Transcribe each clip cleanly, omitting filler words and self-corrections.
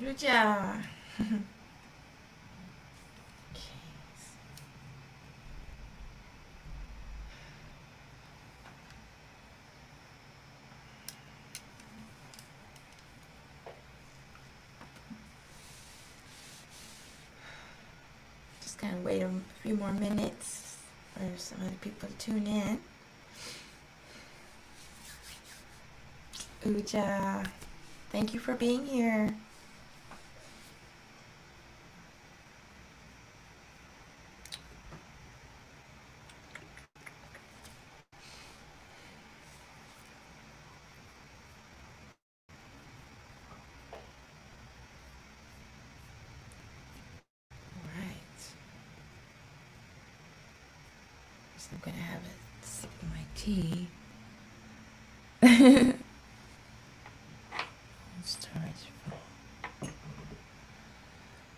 Lucha. Okay. Just gonna wait a few more minutes for some other people to tune in. Uja, thank you for being here. I'm gonna have a sip of my tea.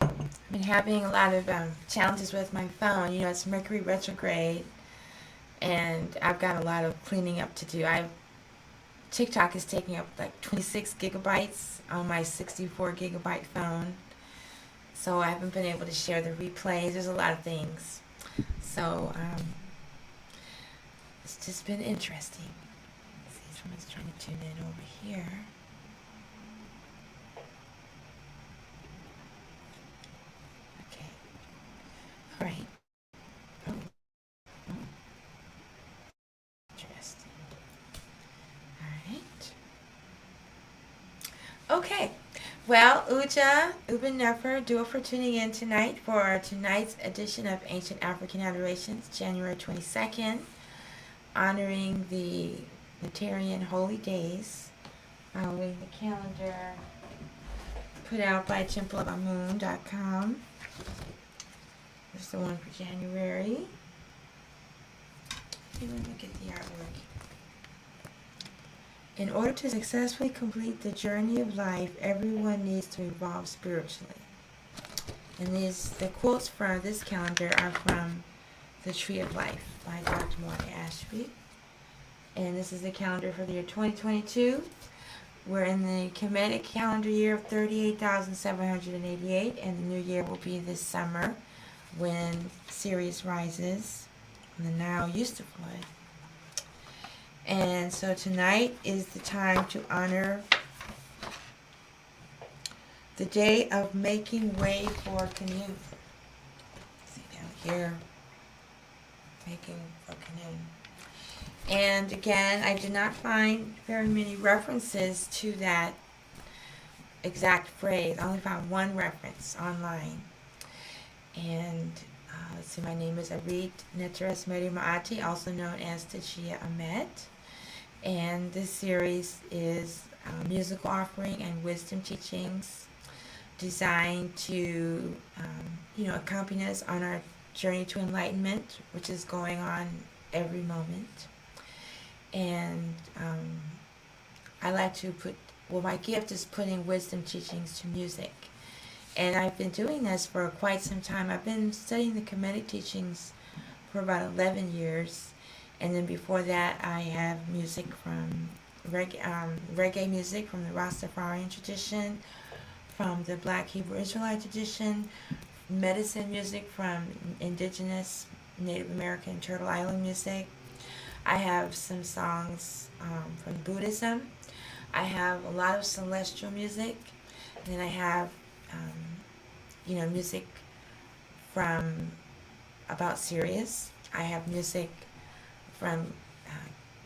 I've been having a lot of challenges with my phone. You know, it's Mercury retrograde, and I've got a lot of cleaning up to do. TikTok is taking up like 26 gigabytes on my 64 gigabyte phone, so I haven't been able to share the replays. There's a lot of things, so it's just been interesting. See, someone's trying to tune in over here. Okay. All right. Oh. Interesting. All right. Okay. Well, Uja, Uben Nefer, do it for tuning in tonight for tonight's edition of Ancient African Adorations, January 22nd. Honoring the Neterian holy days, following the calendar put out by templeofamun.com. This is the one for January. Let me look at the artwork. In order to successfully complete the journey of life, everyone needs to evolve spiritually. And the quotes from this calendar are from The Tree of Life by Dr. Maati. And this is the calendar for the year 2022. We're in the Kemetic calendar year of 38,788, and the new year will be this summer when Sirius rises and the Nile used to flood. And so tonight is the time to honor the day of making way for KHNUM. See down here. Making for KHNUM. And again, I did not find very many references to that exact phrase. I only found one reference online. And let's see, my name is Arit Mery Maati, also known as Tchiya Amet. And this series is musical offering and wisdom teachings designed to, accompany us on our journey to enlightenment, which is going on every moment. And I like to my gift is putting wisdom teachings to music. And I've been doing this for quite some time. I've been studying the Kemetic teachings for about 11 years. And then before that, I have music from reggae music from the Rastafarian tradition, from the Black Hebrew Israelite tradition, medicine music from indigenous Native American Turtle Island music. I have some songs from Buddhism. I have a lot of celestial music. And then I have, music from about Sirius. I have music from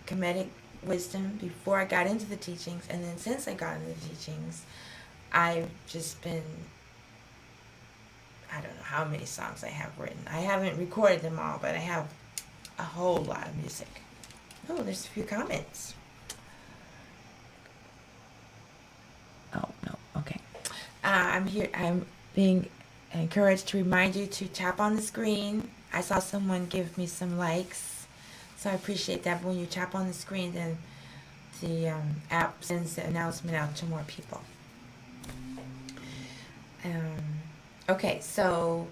Kemetic Wisdom before I got into the teachings. And then since I got into the teachings, I've just been, I don't know how many songs I have written. I haven't recorded them all, but I have a whole lot of music. Oh, there's a few comments. Oh, no, okay. I'm being encouraged to remind you to tap on the screen. I saw someone give me some likes, so I appreciate that. But when you tap on the screen, then the app sends the announcement out to more people. Okay, so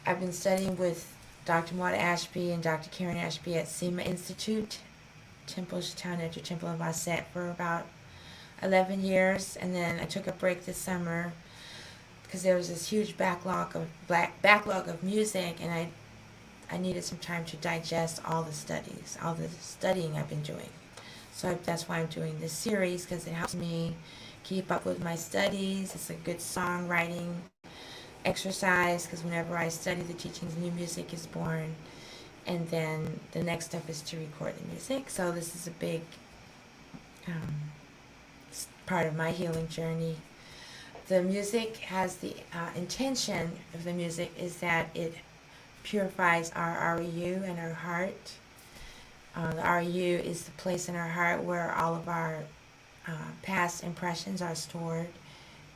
I've been studying with Dr. Maati and Dr. Karen Ashby at Sema Institute, Temple of Shetaut Neter, Temple of Shetaut for about 11 years, and then I took a break this summer because there was this huge backlog of music, and I needed some time to digest all the studying I've been doing. So that's why I'm doing this series, because it helps me keep up with my studies. It's a good songwriting exercise, because whenever I study the teachings, new music is born. And then the next step is to record the music. So this is a big part of my healing journey. The music has the intention of the music is that it purifies our REU and our heart. The REU is the place in our heart where all of our past impressions are stored.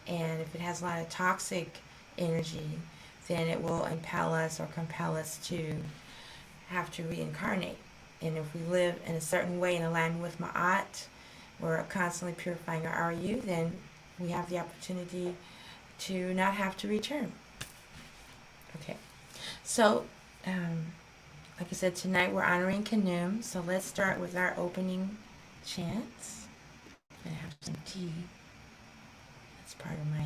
And if it has a lot of toxic energy, then it will impel us or compel us to have to reincarnate. And if we live in a certain way in alignment with Maat, we're constantly purifying our REU, then we have the opportunity to not have to return. Okay, so like I said, tonight we're honoring KHNUM, so let's start with our opening chants. I'm going to have some tea. That's part of my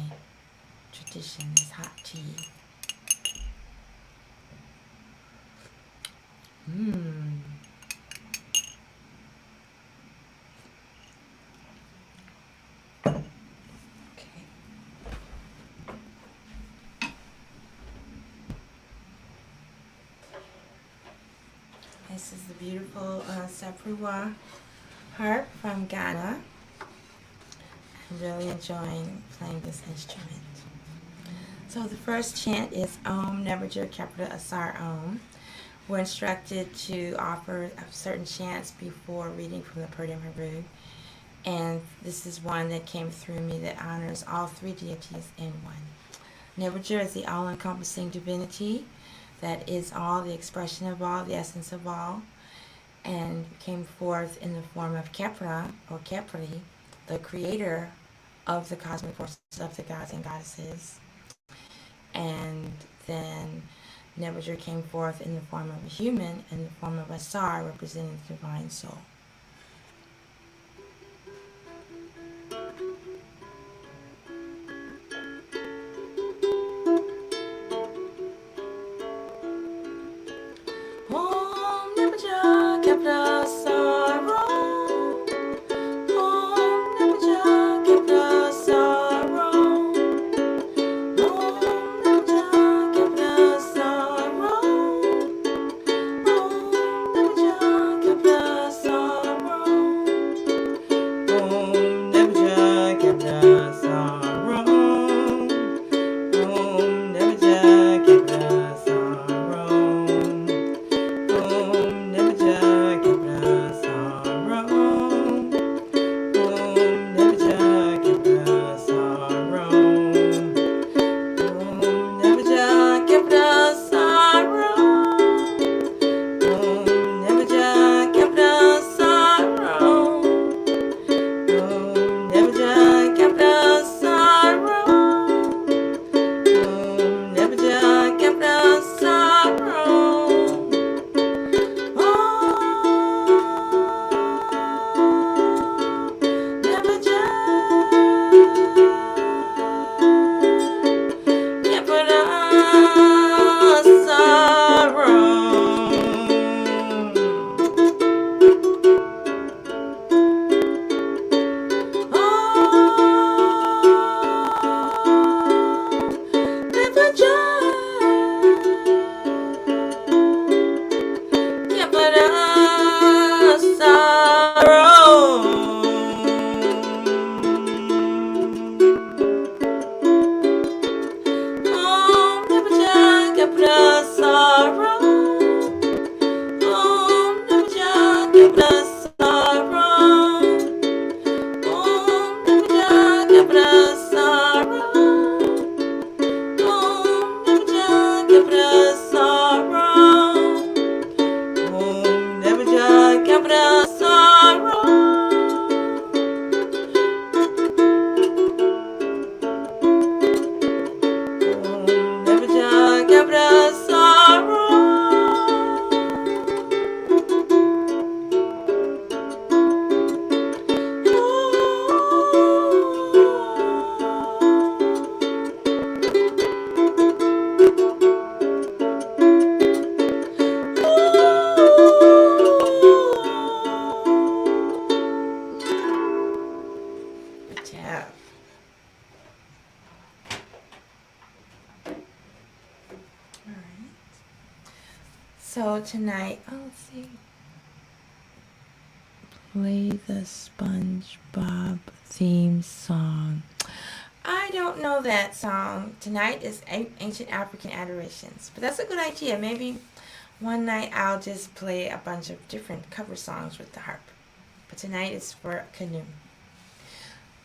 tradition, is hot tea. This is the beautiful Saprua harp from Ghana. I'm really enjoying playing this instrument. So the first chant is Om Nebuchadnezzar Capital Asar Om. We're instructed to offer certain chants before reading from the Purdam Haru. And this is one that came through me that honors all three deities in one. Nebuchadnezzar is the all-encompassing divinity that is all, the expression of all, the essence of all, and came forth in the form of Kepra, or Kepri, the creator of the cosmic forces of the gods and goddesses. And then Nebuchadnezzar came forth in the form of a human, in the form of Asar, representing the divine soul. Om Nebuchadnezzar Kepra Asar Om. Om Nebuchadnezzar Kepra Asar Om. Om Nebuchadnezzar Kepra Asar Om. Om Nebuchadnezzar Kepra Asar So tonight, oh, let's see. Play the SpongeBob theme song. I don't know that song. Tonight is Ancient African Adorations. But that's a good idea. Maybe one night I'll just play a bunch of different cover songs with the harp. But tonight is for KHNUM.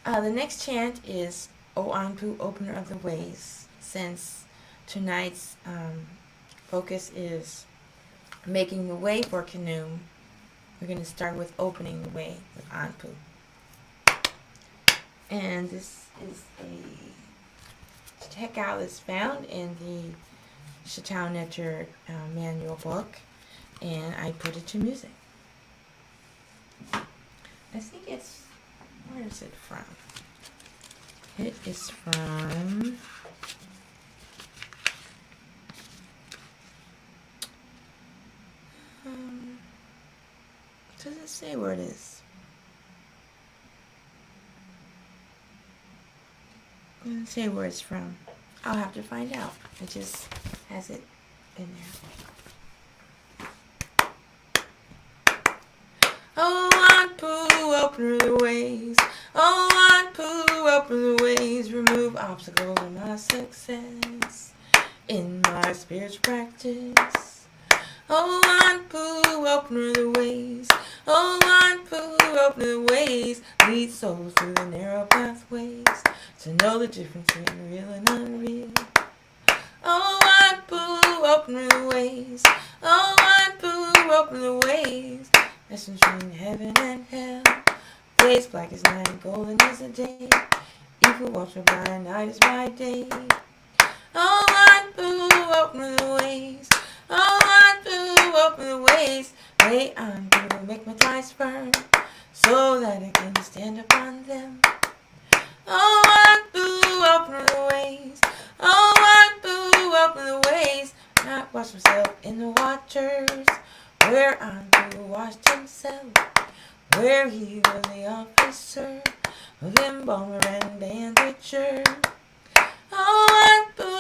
The next chant is O Anpu, Opener of the Ways. Since tonight's focus is making the way for KHNUM, we're going to start with opening the way with Anpu. And this is a checkout that's found in the Shetaut Neter manual book, and I put it to music. I think it's, where is it from? It is from does it say where it is? It doesn't say where it's from. I'll have to find out. It just has it in there. Oh, Anpu, open the ways. Oh, Anpu, open the ways. Remove obstacles in my success, in my spiritual practice. Oh, Anpu, open the ways. Oh, Anpu, open the ways. Lead souls through the narrow pathways to know the difference between real and unreal. Oh, Anpu, open the ways. Oh, Anpu, open the ways. Lessons between heaven and hell. Days black as night, golden as the day. Evil walks by, night is my day. Oh, Anpu, open the ways. Oh, Anpu, open the ways. May Anpu make my ties firm, so that I can stand upon them. Oh, Anpu, open the ways. Oh, Anpu, open the ways. Not wash himself in the waters, where Anpu washed himself, where he was the officer of embalmer and bandager. Oh, Anpu,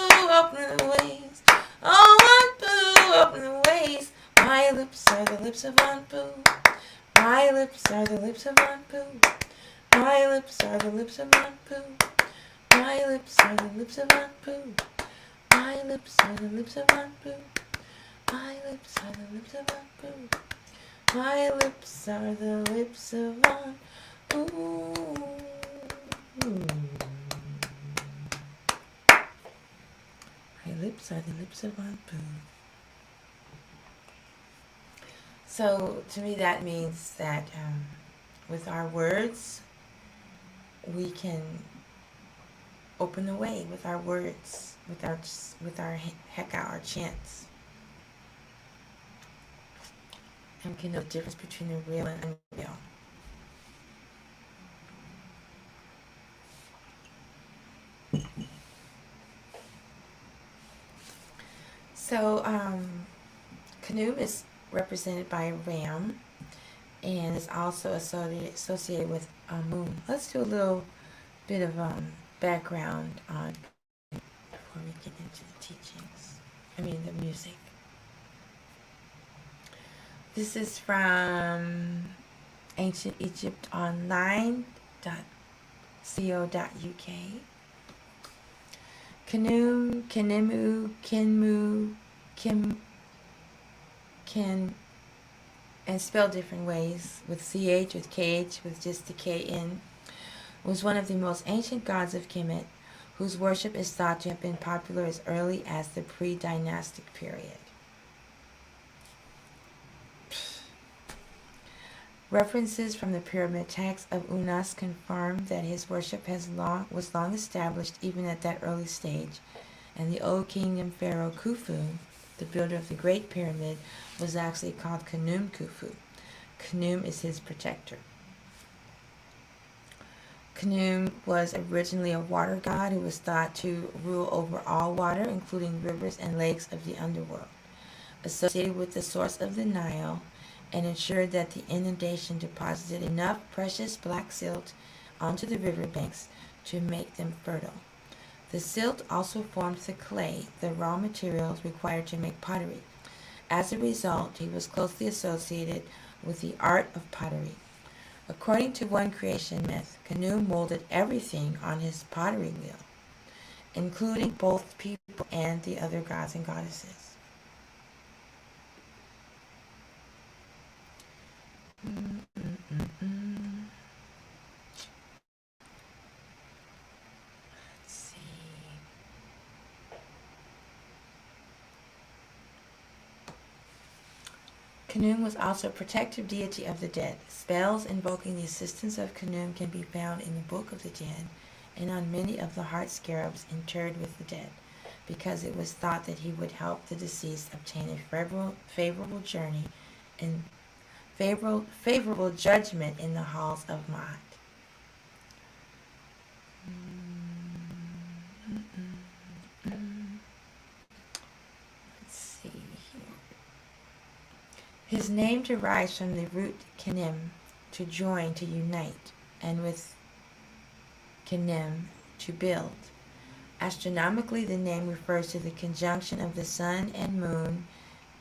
open the ways. Oh, Anpu, open the ways. My lips are the lips of Anpu. My lips are the lips of Anpu. My lips are the lips of Anpu. My lips are the lips of Anpu. My lips are the lips of Anpu. My lips are the lips of Anpu. My lips are the lips of Anpu. My lips are the lips of Anpu. So to me that means that with our words we can open the way with our words, with our heka, our chants, and can know the difference between the real and unreal. So KHNUM is represented by a ram, and is also associated with a moon. Let's do a little bit of background on before we get into the teachings. The music. This is from Ancient Egypt Online.co.uk. KHNUM, Kenemu, Kenmu, Ken, and spelled different ways, with CH, with KH, with just the KN, was one of the most ancient gods of Kemet, whose worship is thought to have been popular as early as the pre-dynastic period. References from the pyramid texts of Unas confirm that his worship was long established even at that early stage, and the Old Kingdom pharaoh Khufu, the builder of the Great Pyramid, was actually called KHNUM Khufu. KHNUM is his protector. KHNUM was originally a water god who was thought to rule over all water, including rivers and lakes of the underworld, associated with the source of the Nile, and ensured that the inundation deposited enough precious black silt onto the riverbanks to make them fertile. The silt also formed the clay, the raw materials required to make pottery, As a result, he was closely associated with the art of pottery. According to one creation myth, KHNUM molded everything on his pottery wheel, including both people and the other gods and goddesses. Let's see. KHNUM was also a protective deity of the dead. Spells invoking the assistance of KHNUM can be found in the Book of the Dead and on many of the heart scarabs interred with the dead, because it was thought that he would help the deceased obtain a favorable journey and favorable judgment in the halls of Maat. Let's see here. His name derives from the root kenim, to join, to unite, and with kenim, to build. Astronomically, the name refers to the conjunction of the sun and moon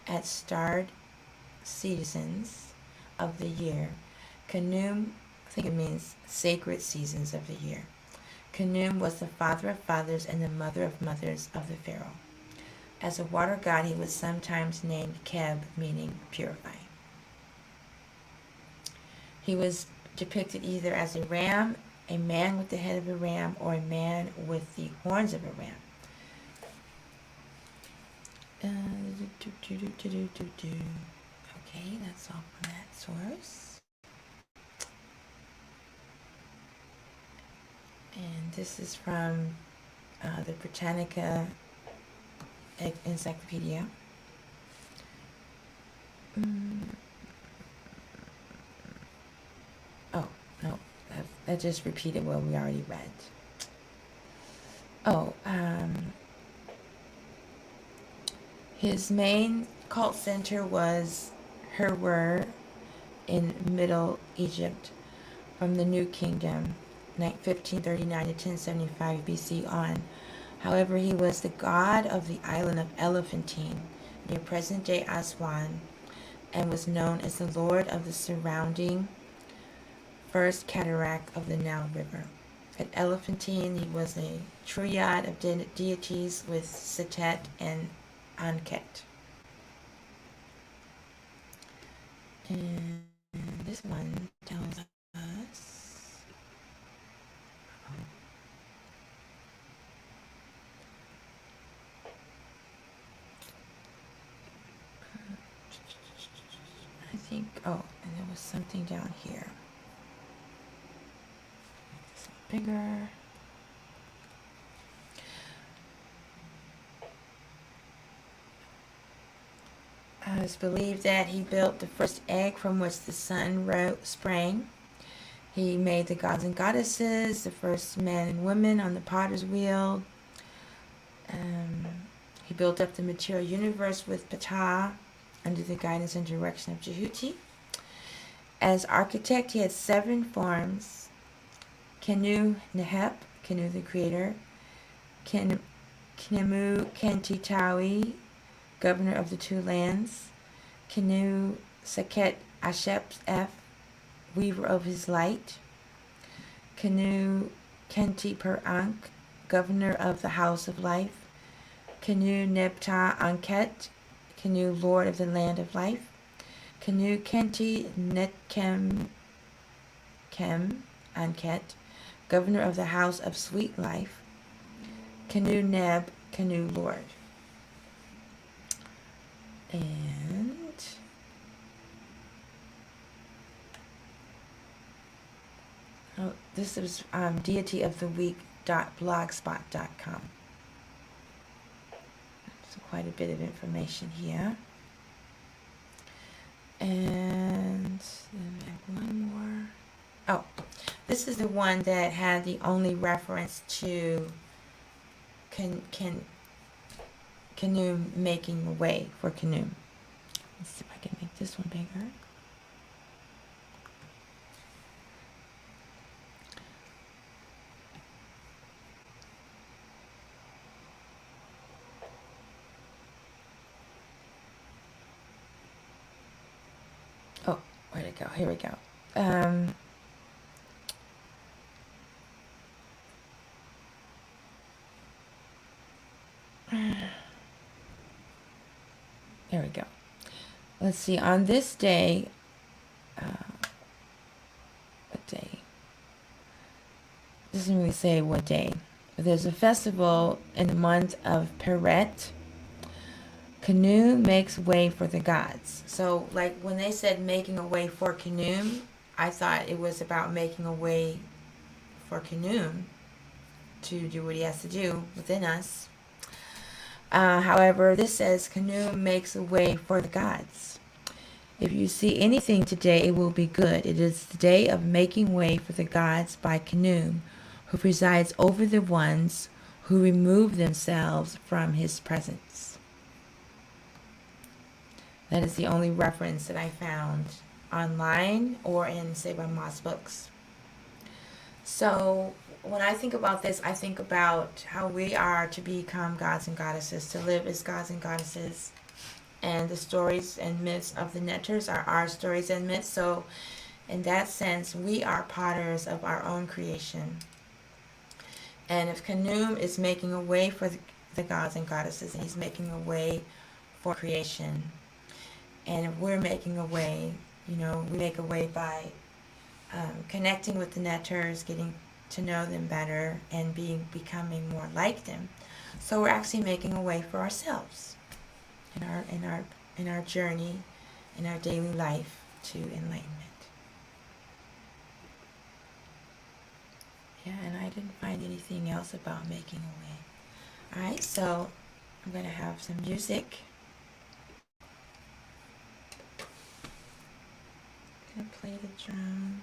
at starred seasons of the year. KHNUM, I think it means sacred seasons of the year. KHNUM was the father of fathers and the mother of mothers of the pharaoh. As a water god, he was sometimes named Keb, meaning purifying. He was depicted either as a ram, a man with the head of a ram, or a man with the horns of a ram. Okay, that's all from that source. And this is from the Britannica Encyclopedia. Oh, no, I just repeated what we already read. Oh, his main cult center was Herwer in Middle Egypt from the New Kingdom, 1539 to 1075 BC on. However, he was the god of the island of Elephantine, near present-day Aswan, and was known as the lord of the surrounding first cataract of the Nile River. At Elephantine, he was a triad of deities with Setet and Anket. And this one tells us I think, oh, and there was something down here. This one bigger. It's believed that he built the first egg from which the sun sprang. He made the gods and goddesses, the first men and women on the potter's wheel. He built up the material universe with Ptah under the guidance and direction of Jehuti. As architect, he had 7 forms: Kenu Nehep, Kenu the creator; Knemu Kentitawi, governor of the 2 lands; Kenu Seket Ashep F, weaver of his light; Kenu Kenti Per Ankh, governor of the house of life; Kenu Nebta Anket, Kenu lord of the land of life; Kenu Kenti Netkem Anket, governor of the house of sweet life; Kenu Neb, Kenu lord. And this is deityoftheweek.blogspot.com. So quite a bit of information here. And then we have one more. Oh, this is the one that had the only reference to KHNUM making a way for KHNUM. Let's see if I can make this one bigger. Where'd it go? Here we go. There we go. Let's see. On this day, what day? It doesn't really say what day. But there's a festival in the month of Peret. KHNUM makes way for the gods. So, like when they said making a way for KHNUM, I thought it was about making a way for KHNUM to do what he has to do within us. However, this says KHNUM makes a way for the gods. If you see anything today, it will be good. It is the day of making way for the gods by KHNUM, who presides over the ones who remove themselves from his presence. That is the only reference that I found online or in Seba Moss books. So when I think about this, I think about how we are to become gods and goddesses, to live as gods and goddesses. And the stories and myths of the Neters are our stories and myths. So in that sense, we are potters of our own creation. And if KHNUM is making a way for the gods and goddesses, and he's making a way for creation, and if we're making a way, we make a way by connecting with the Neters, getting to know them better, and becoming more like them. So we're actually making a way for ourselves in our journey, in our daily life to enlightenment. Yeah, and I didn't find anything else about making a way. All right, so I'm going to have some music. I'm going to play the drum.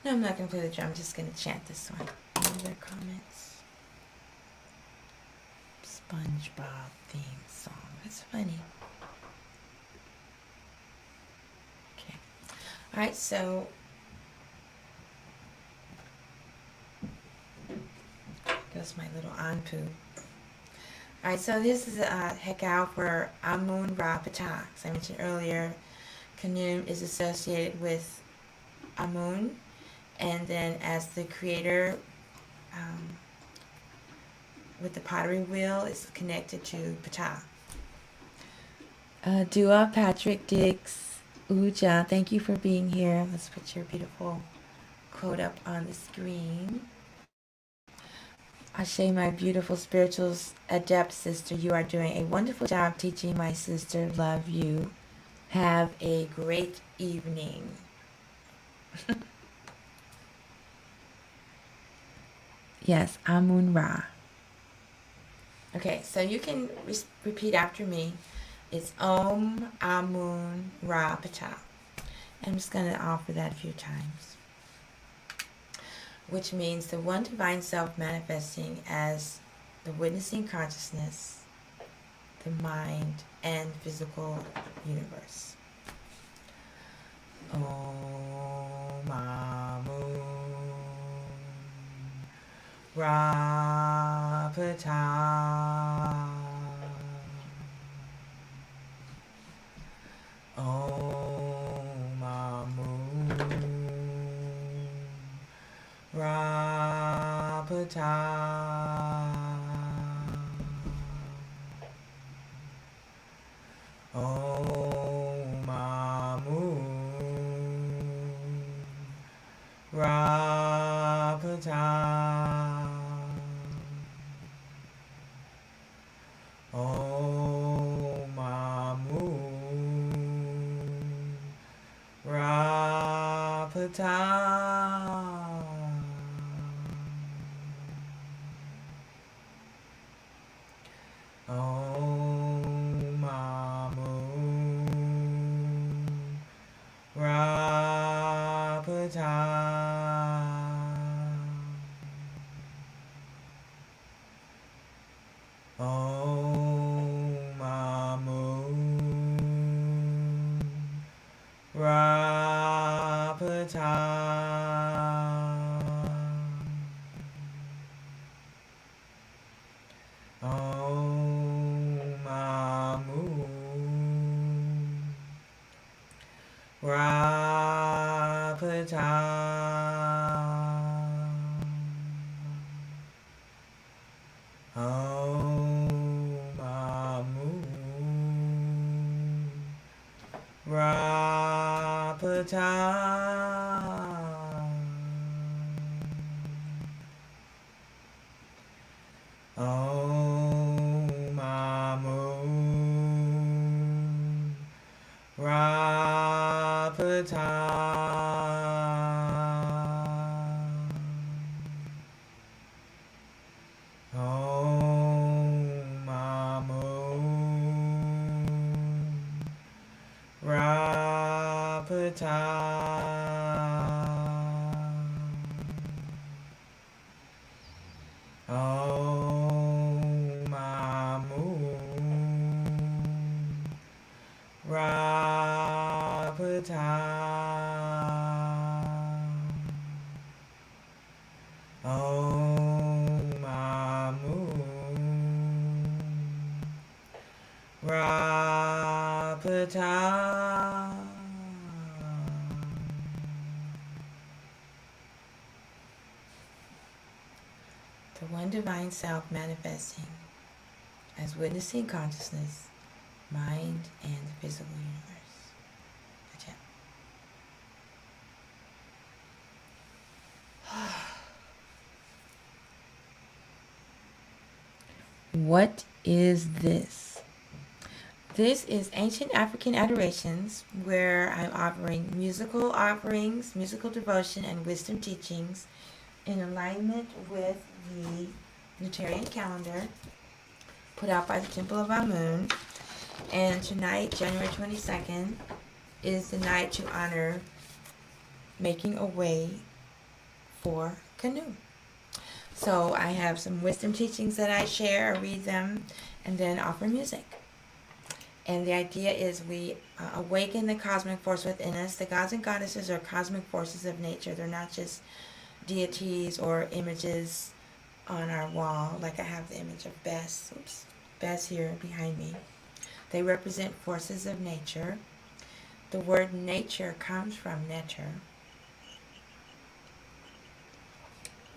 No, I'm not going to play the drum. I'm just going to chant this one. Any other comments? SpongeBob theme song. That's funny. Okay. All right, so goes my little Anpu. All right, so this is a Hekau for Amun Ra Ptah. As I mentioned earlier, KHNUM is associated with Amun, and then as the creator, with the pottery wheel, is connected to Ptah. Dua, Patrick, Dix, Uja, thank you for being here. Let's put your beautiful quote up on the screen. Ashe, my beautiful spiritual adept sister, you are doing a wonderful job teaching my sister. Love you. Have a great evening. Yes, Amun Ra. Okay, so you can repeat after me. It's Om Amun Ra Ptah. I'm just going to offer that a few times, which means the one divine self manifesting as the witnessing consciousness, the mind, and physical universe. Om Amun Ra Ptah. Om Amun Ra Ptah. Om Amun Ra Ptah. Om Amun Ra Ptah. Om Amun Ra Ptah. Om Amun Ra Ptah. Om Amun Ra Om Amu Rapata. Om Amu Rapata. Om Amu Rapata. Om Amu Rapata. The one divine self manifesting as witnessing consciousness, mind, and the physical universe. Gotcha. What is this? This is Ancient African Adorations, where I'm offering musical offerings, musical devotion, and wisdom teachings in alignment with the Neterian calendar put out by the Temple of Amun. And tonight, January 22nd, is the night to honor making a way for KHNUM. So I have some wisdom teachings that I share, read them, and then offer music. And the idea is we awaken the cosmic force within us. The gods and goddesses are cosmic forces of nature. They're not just deities or images on our wall, like I have the image of Bess. Oops, Bess here behind me. They represent forces of nature. The word nature comes from Neter.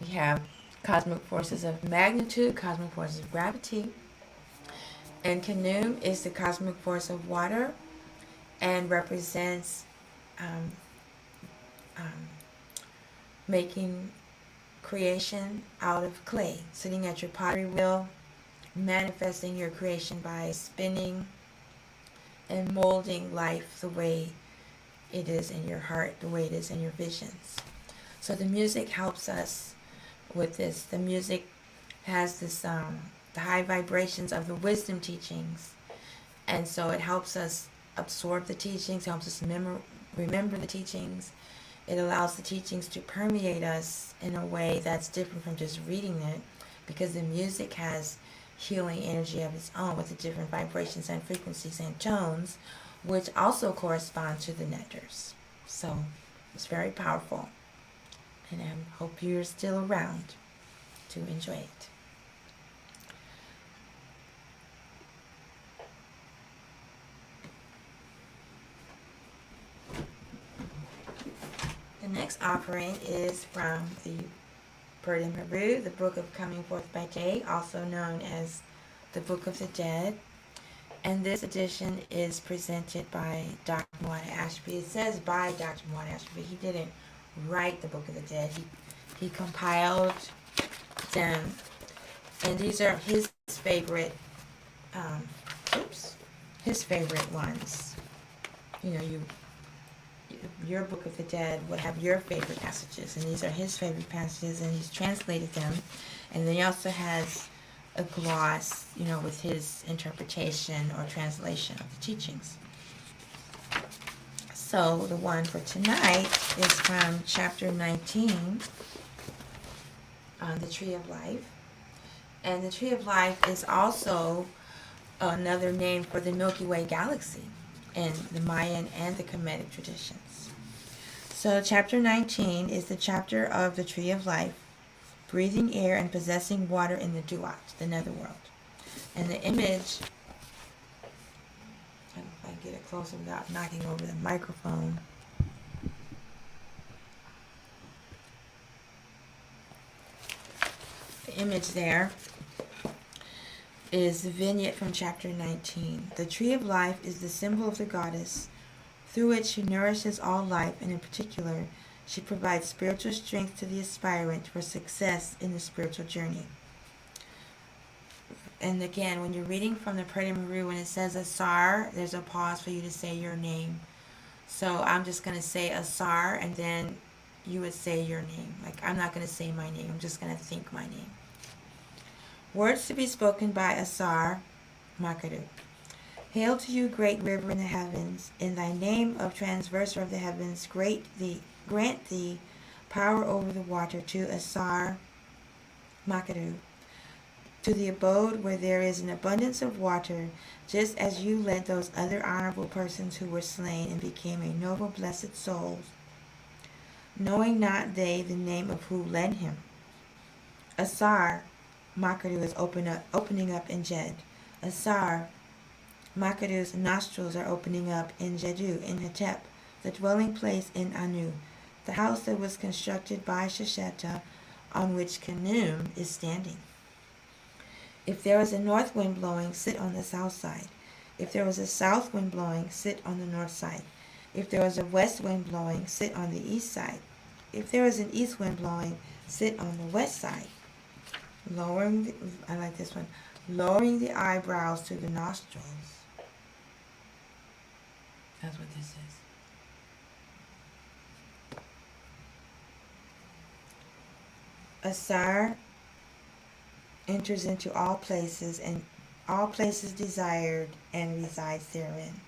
We have cosmic forces of magnitude, cosmic forces of gravity. And KHNUM is the cosmic force of water and represents making creation out of clay, sitting at your pottery wheel, manifesting your creation by spinning and molding life the way it is in your heart, the way it is in your visions. So the music helps us with this. The music has this the high vibrations of the wisdom teachings, and so it helps us absorb the teachings, helps us remember the teachings. It allows the teachings to permeate us in a way that's different from just reading it, because the music has healing energy of its own with the different vibrations and frequencies and tones, which also correspond to the neters. So it's very powerful, and I hope you're still around to enjoy it. The next offering is from the Bird in Mery, the Book of Coming Forth by Day, also known as the Book of the Dead. And this edition is presented by Dr. Maati Ashby. It says by Dr. Maati Ashby, but he didn't write the Book of the Dead. He compiled them, and these are his favorite, his favorite ones. You know, your Book of the Dead would have your favorite passages, and these are his favorite passages, and he's translated them. And then he also has a gloss, you know, with his interpretation or translation of the teachings. So the one for tonight is from chapter 19 on the Tree of Life. And the Tree of Life is also another name for the Milky Way galaxy in the Mayan and the Kemetic traditions. So chapter 19 is the chapter of the Tree of Life, breathing air and possessing water in the Duat, the netherworld. And the image, I don't know if I can get it closer without knocking over the microphone. The image there is the vignette from chapter 19. The Tree of Life is the symbol of the goddess Through it, she nourishes all life, and in particular, she provides spiritual strength to the aspirant for success in the spiritual journey. And again, when you're reading from the Preta Meru, when it says Asar, there's a pause for you to say your name. So I'm just going to say Asar, and then you would say your name. Like, I'm not going to say my name. I'm just going to think my name. Words to be spoken by Asar, Makadu. Hail to you, great river in the heavens. In thy name of transverser of the heavens, grant thee power over the water to Asar, Makadu, to the abode where there is an abundance of water, just as you led those other honorable persons who were slain and became a noble blessed souls, knowing not they the name of who led him. Asar, Makadu is opening up in Jed. Asar, Makadu's nostrils are opening up in Jedu, in Hotep, the dwelling place in Anu, the house that was constructed by Shesheta, on which KHNUM is standing. If there is a north wind blowing, sit on the south side. If there was a south wind blowing, sit on the north side. If there was a west wind blowing, sit on the east side. If there is an east wind blowing, sit on the west side. I like this one. Lowering the eyebrows to the nostrils. That's what this is. Asar enters into all places, and all places desired, and resides therein.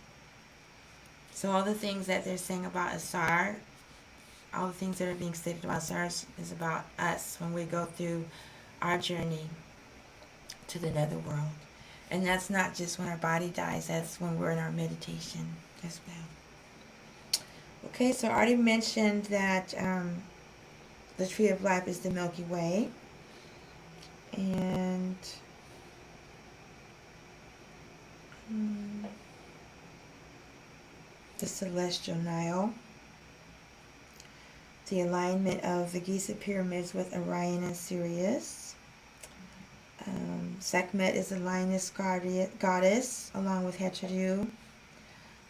So all the things that they're saying about Asar, all the things that are being stated about Asar is about us when we go through our journey to the netherworld. And that's not just when our body dies, that's when we're in our meditation as well. Okay, so I already mentioned that the tree of life is the Milky Way. And the celestial Nile, the alignment of the Giza pyramids with Orion and Sirius. Sekhmet is the lioness goddess, along with Heteru,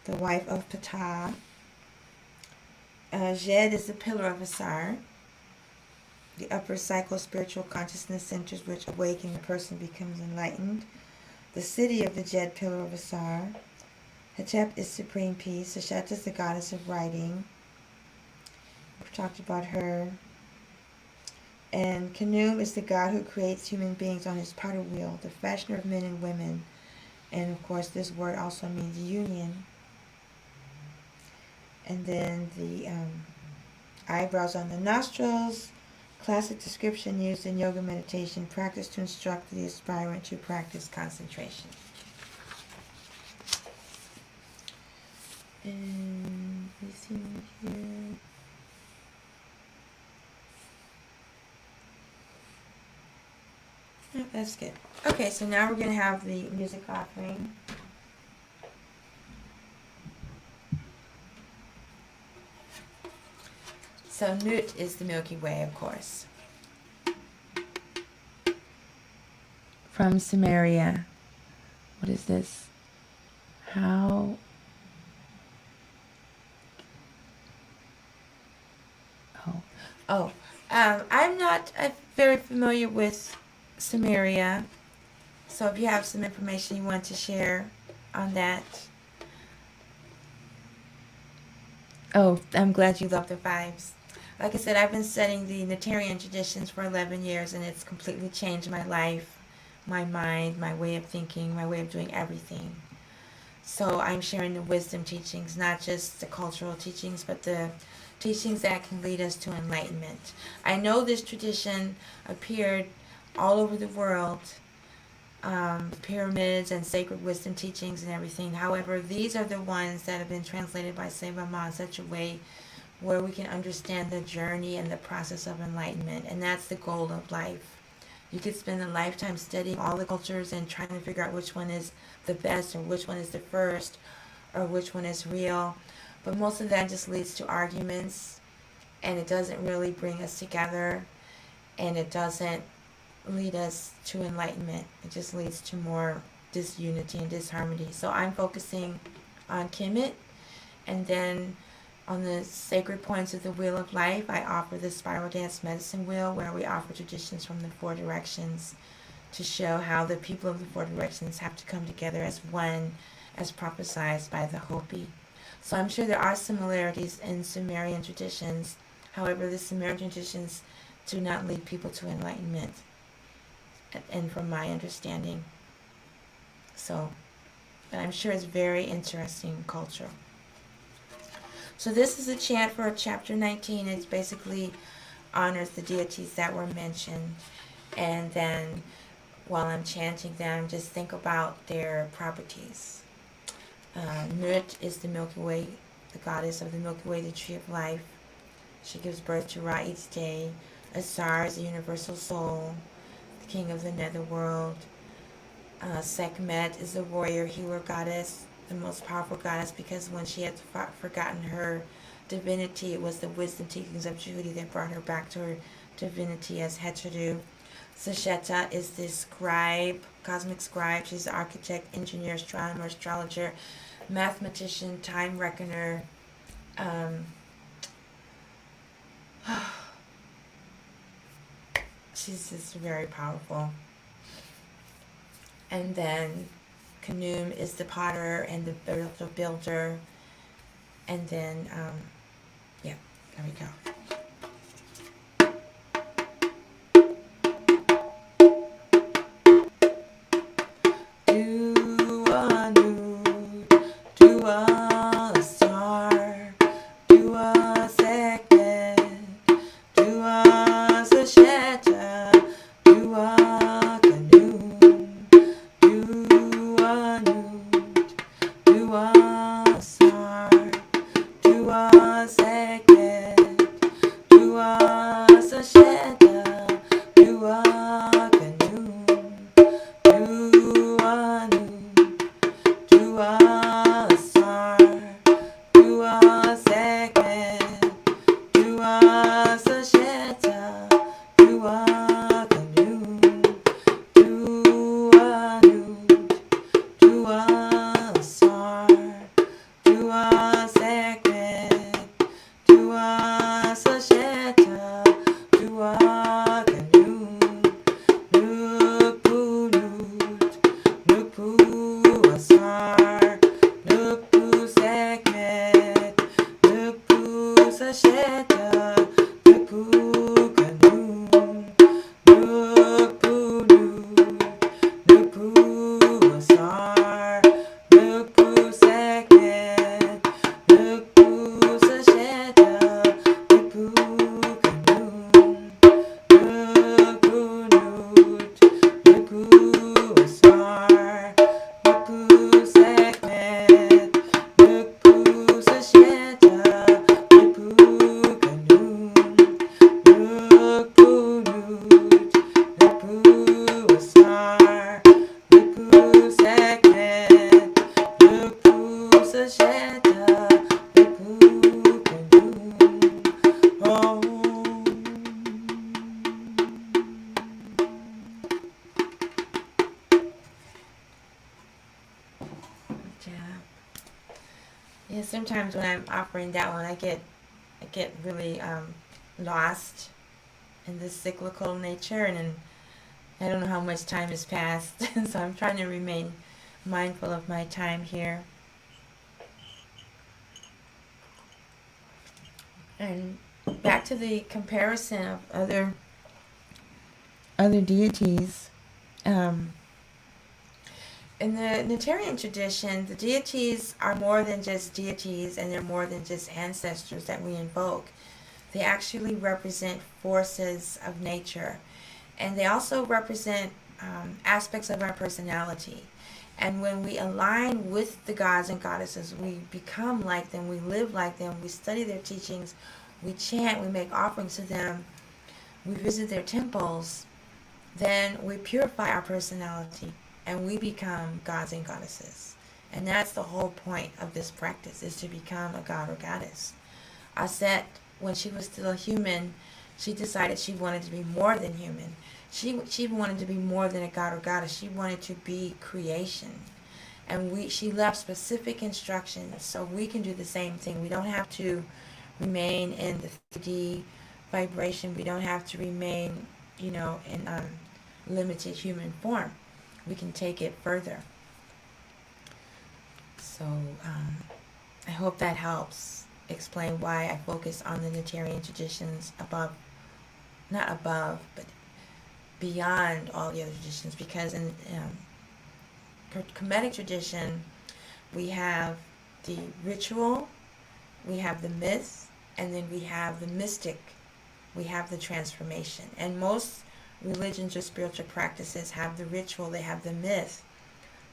the wife of Ptah. Jed is the pillar of Asar, the upper psycho-spiritual consciousness centers which awaken the person becomes enlightened. The city of the Jed pillar of Asar. Hotep is supreme peace. Shesheta is the goddess of writing. We've talked about her. And KHNUM is the God who creates human beings on his potter wheel, the fashioner of men and women. And of course this word also means union. And then the eyebrows on the nostrils, classic description used in yoga meditation, practice to instruct the aspirant to practice concentration. And we see here. Oh, that's good. Okay, so now we're going to have the music offering. So Nut is the Milky Way, of course. From Samaria. What is this? How? I'm not very familiar with Samaria. So if you have some information you want to share on that. Oh, I'm glad you love the vibes. Like I said, I've been studying the Neterian traditions for 11 years, and it's completely changed my life, my mind, my way of thinking, my way of doing everything. So I'm sharing the wisdom teachings, not just the cultural teachings, but the teachings that can lead us to enlightenment. I know this tradition appeared all over the world, pyramids and sacred wisdom teachings and everything. However, these are the ones that have been translated by Sema in such a way where we can understand the journey and the process of enlightenment. And that's the goal of life. You could spend a lifetime studying all the cultures and trying to figure out which one is the best, or which one is the first, or which one is real. But most of that just leads to arguments, and it doesn't really bring us together, and it doesn't lead us to enlightenment. It just leads to more disunity and disharmony. So I'm focusing on Kemet And then on the sacred points of the Wheel of Life, I offer the Spiral Dance Medicine Wheel, where we offer traditions from the four directions to show how the people of the four directions have to come together as one, as prophesied by the Hopi. So I'm sure there are similarities in Sumerian traditions. However, the Sumerian traditions do not lead people to enlightenment, and from my understanding. So, but I'm sure it's very interesting culture. So this is a chant for chapter 19. It basically honors the deities that were mentioned. And then while I'm chanting them, just think about their properties. Nut is the Milky Way, the goddess of the Milky Way, the tree of life. She gives birth to Ra each day. Asar is the universal soul, the king of the netherworld. Sekhmet is the warrior healer goddess, the most powerful goddess, because when she had forgotten her divinity, it was the wisdom teachings of Judy that brought her back to her divinity as Heteru. Sheta is the scribe, cosmic scribe. She's the architect, engineer, astronomer, astrologer, mathematician, time reckoner. She's just very powerful. And then KHNUM is the potter and the builder. And then, yeah, there we go. Yeah, sometimes when I'm offering that one, I get really lost in this cyclical nature, and I don't know how much time has passed, so I'm trying to remain mindful of my time here. And back to the comparison of other deities. In the Neterian tradition, the deities are more than just deities, and they're more than just ancestors that we invoke. They actually represent forces of nature, and they also represent aspects of our personality. And when we align with the gods and goddesses, we become like them, we live like them, we study their teachings, we chant, we make offerings to them, we visit their temples, then we purify our personality and we become gods and goddesses. And that's the whole point of this practice, is to become a god or goddess. Aset, when she was still a human, she decided she wanted to be more than human. She wanted to be more than a god or goddess. She wanted to be creation. And she left specific instructions, so we can do the same thing. We don't have to remain in the 3D vibration. We don't have to remain, in limited human form. We can take it further. So I hope that helps explain why I focus on the Neterian traditions not above, but beyond all the other traditions, because in Kemetic tradition, we have the ritual, we have the myth, and then we have the mystic, we have the transformation. And most religions or spiritual practices have the ritual, they have the myth,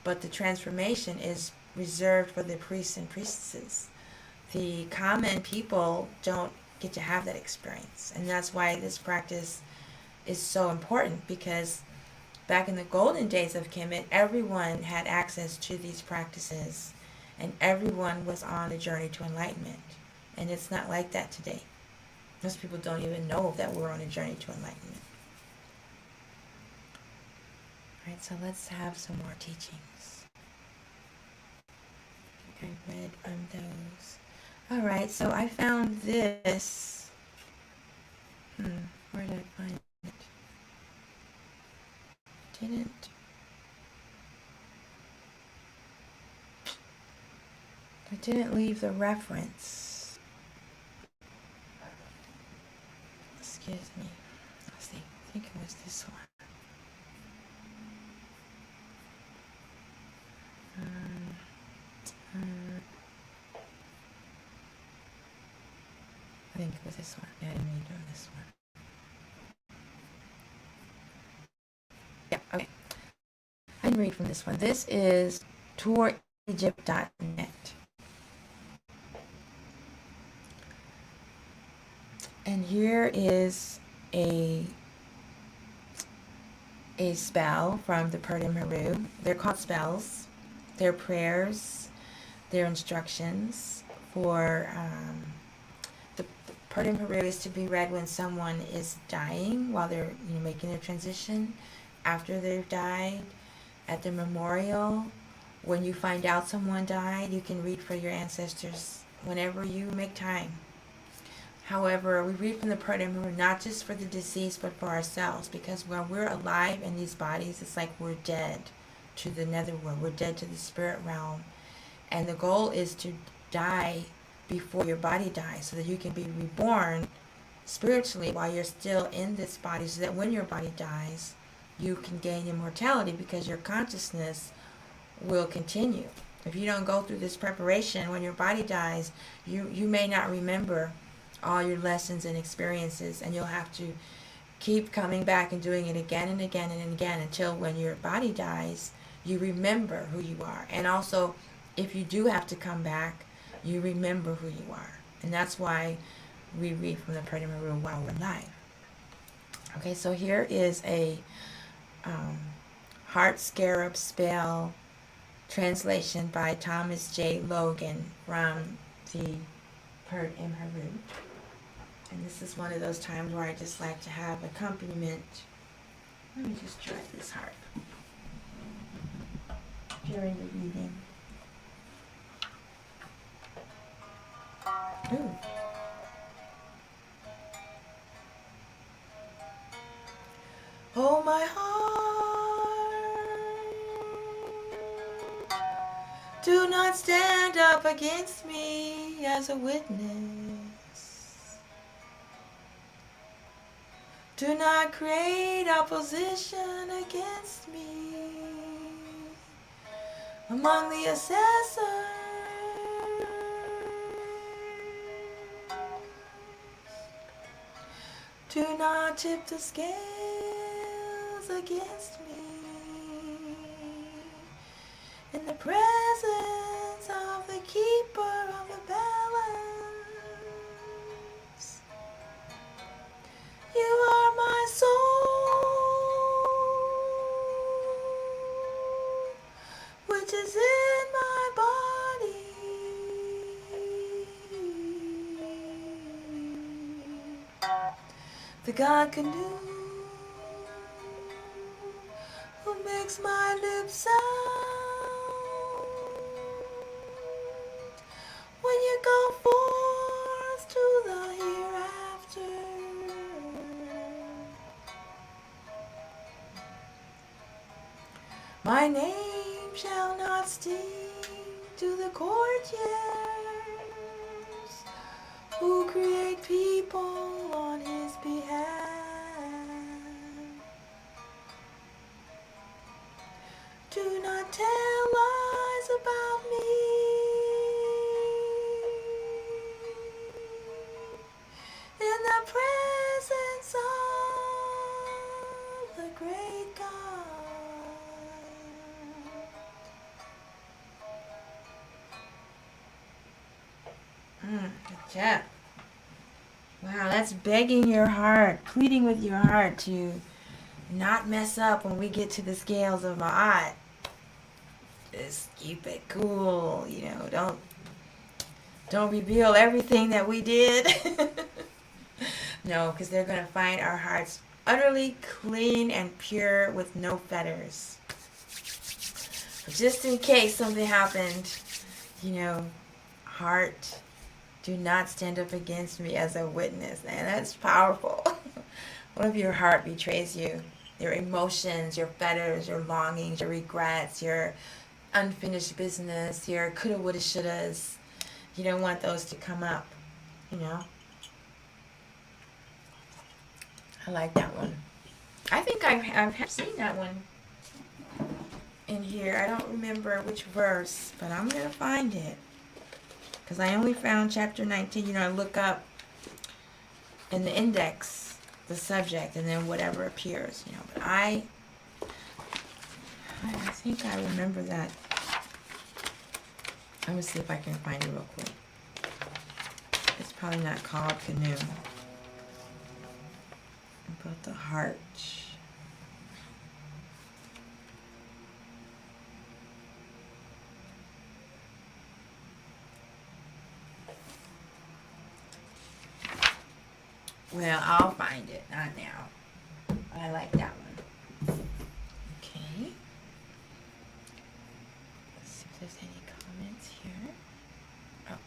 but the transformation is reserved for the priests and priestesses. The common people don't get to have that experience, and that's why this practice is so important, because back in the golden days of Kemet, everyone had access to these practices, and everyone was on a journey to enlightenment. And it's not like that today. Most people don't even know that we're on a journey to enlightenment. Alright, so let's have some more teachings. I read from those. Alright, so I found this. Where did I find it? I didn't leave the reference. Excuse me. Let's see. I think it was this one. I think it was this one. Yeah, I didn't read on this one. Yeah, okay. I didn't read from this one. This is TourEgypt.net. And here is a spell from the Purdam Haru. They're called spells. They're prayers. They're instructions for the Purdam Haru is to be read when someone is dying, while they're making their transition, after they've died, at the memorial. When you find out someone died, you can read for your ancestors whenever you make time. However, we read from the Purdam Haru not just for the deceased, but for ourselves, because when we're alive in these bodies, it's like we're dead to the netherworld. We're dead to the spirit realm. And the goal is to die before your body dies, so that you can be reborn spiritually while you're still in this body, so that when your body dies, you can gain immortality, because your consciousness will continue. If you don't go through this preparation, when your body dies, you may not remember all your lessons and experiences, and you'll have to keep coming back and doing it again and again and again, until when your body dies, you remember who you are. And also, if you do have to come back, you remember who you are. And that's why we read from the Purdam Haru while we're alive. Okay, so here is a Heart Scarab Spell translation by Thomas J. Logan from the Purdam Haru. And this is one of those times where I just like to have accompaniment. Let me just try this heart during the reading. Ooh. Oh, my heart, do not stand up against me as a witness. Do not create opposition against me among the assessors. Do not tip the scales against me in the presence of the keeper of the balance. You are my soul, which is in my body. The God canoe who makes my lips sound Thy name shall not sting to the courtiers who create people on his behalf. Do not tell lies about me in the presence of the great God. Good job. Wow, that's begging your heart, pleading with your heart to not mess up when we get to the scales of Maat. Just keep it cool, don't reveal everything that we did. No, because they're going to find our hearts utterly clean and pure with no fetters. But just in case something happened, heart, do not stand up against me as a witness. And that's powerful. What if your heart betrays you? Your emotions, your fetters, your longings, your regrets, your unfinished business, your coulda, woulda, shouldas. You don't want those to come up, I like that one. I think I've seen that one in here. I don't remember which verse, but I'm going to find it. Because I only found chapter 19. I look up in the index the subject and then whatever appears, But I think I remember that. Let me see if I can find it real quick. It's probably not called KHNUM. About the heart. Well, I'll find it. Not now. But I like that one. Okay. Let's see if there's any comments here. Oh.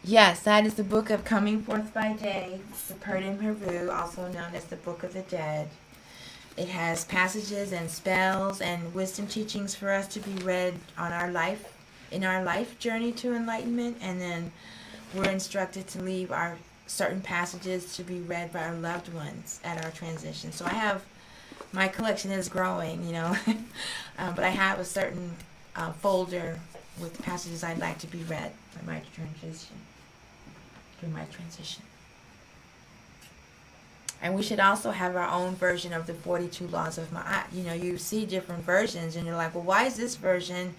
Yes, that is the Book of Coming Forth by Day, the Purdon Peru, also known as the Book of the Dead. It has passages and spells and wisdom teachings for us to be read on our life, in our life journey to enlightenment, and then we're instructed to leave our certain passages to be read by our loved ones at our transition. So my collection is growing, but I have a certain folder with passages I'd like to be read by my transition, through my transition. And we should also have our own version of the 42 laws of Maat. You see different versions and you're like, well, why is this version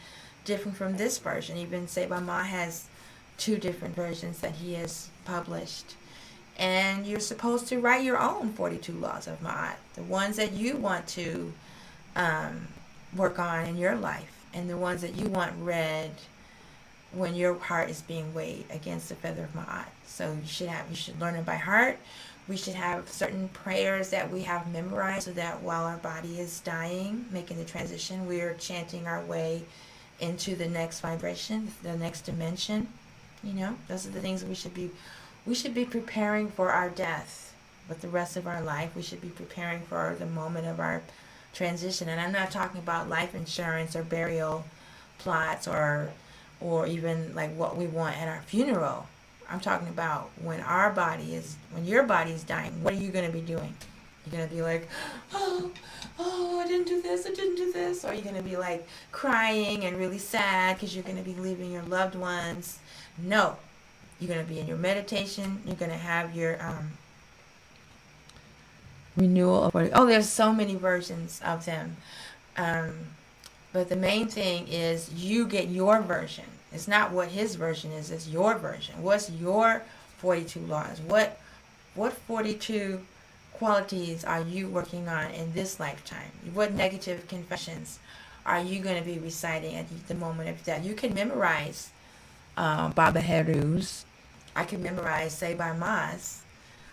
different from this version? Even Seba Ma has 2 different versions that he has published. And you're supposed to write your own 42 laws of Maat, the ones that you want to work on in your life, and the ones that you want read when your heart is being weighed against the feather of Maat. So you should learn it by heart. We should have certain prayers that we have memorized so that while our body is dying, making the transition, we are chanting our way into the next vibration, the next dimension. Those are the things we should be preparing for our death. With the rest of our life, we should be preparing for the moment of our transition. And I'm not talking about life insurance or burial plots or even like what we want at our funeral. I'm talking about when your body is dying, what are you going to be doing? You're going to be like, oh, I didn't do this. Or are you going to be like crying and really sad because you're going to be leaving your loved ones? No. You're going to be in your meditation. You're going to have your renewal of... there's so many versions of them. But the main thing is you get your version. It's not what his version is. It's your version. What's your 42 laws? What 42 qualities are you working on in this lifetime? What negative confessions are you going to be reciting at the moment of death? You can memorize Baba Heru's. I can memorize Say by Maz.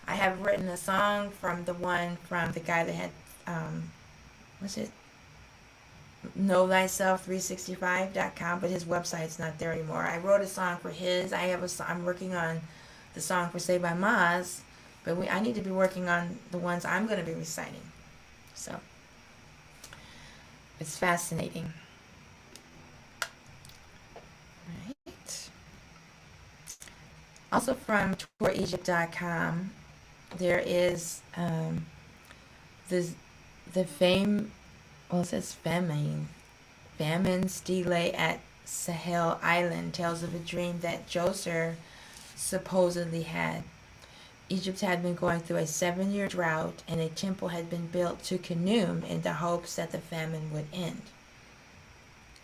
I have written a song from the guy that had, what's it? KnowThyself365.com, but his website's not there anymore. I wrote a song for his. I'm working on the song for Say by Maz, but I need to be working on the ones I'm going to be reciting. So it's fascinating. Right. Also from touregypt.com, there is the fame. Well, it says famine stele at Sahel Island tells of a dream that Djoser supposedly had. Egypt had been going through a 7-year drought, and a temple had been built to KHNUM in the hopes that the famine would end.